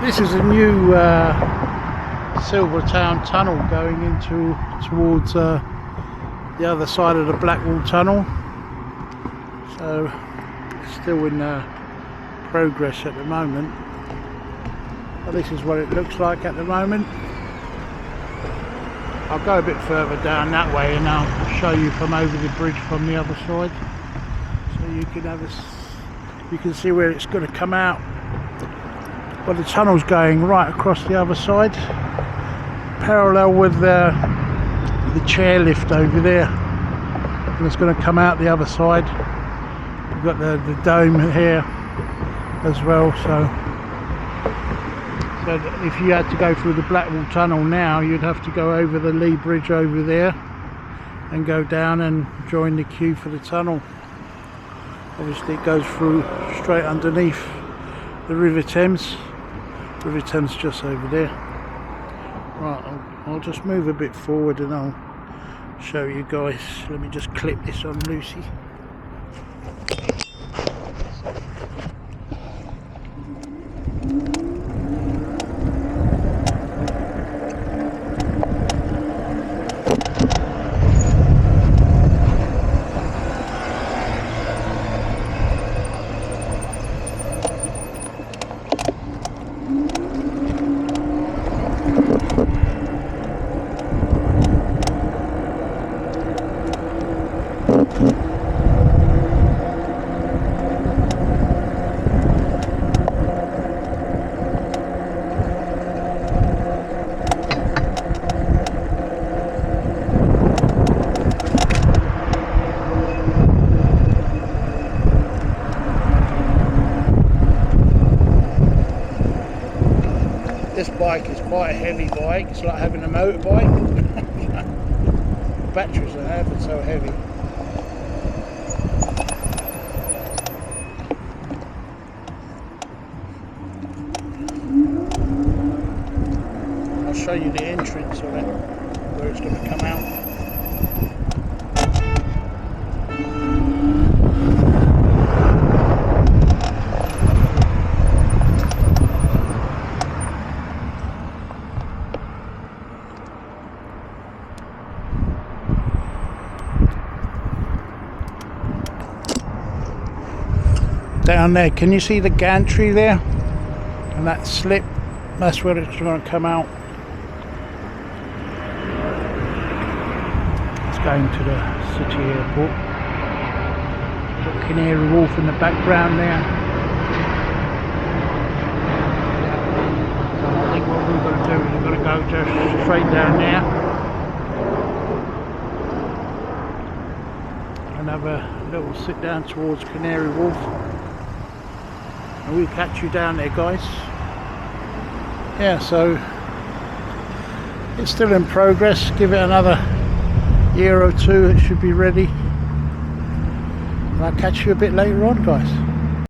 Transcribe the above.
This is a new Silvertown Tunnel going towards the other side of the Blackwall Tunnel. So still in progress at the moment. But this is what it looks like at the moment. I'll go a bit further down that way and I'll show you from over the bridge from the other side, so you can see where it's going to come out. But the tunnel's going right across the other side, parallel with the chairlift over there, and it's going to come out the other side. We've got the dome here as well, so if you had to go through the Blackwall Tunnel now, you'd have to go over the Lee Bridge over there and go down and join the queue for the tunnel. Obviously it goes through straight underneath the River Thames. River Thames just over there. Right, I'll just move a bit forward and I'll show you guys. Let me just clip this on Lucy. This bike is quite a heavy bike. It's like having a motorbike. The batteries are ever so heavy. I'll show you the entrance of it, where it's going to come out. Down there, can you see the gantry there? And that slip, that's where it's going to come out. It's going to the city airport. Got Canary Wharf in the background there. So I think what we're going to do is we're going to go just straight down there and have a little sit down towards Canary Wharf. And we'll catch you down there, guys. Yeah, so it's still in progress. Give it another year or two, it should be ready. And I'll catch you a bit later on, guys.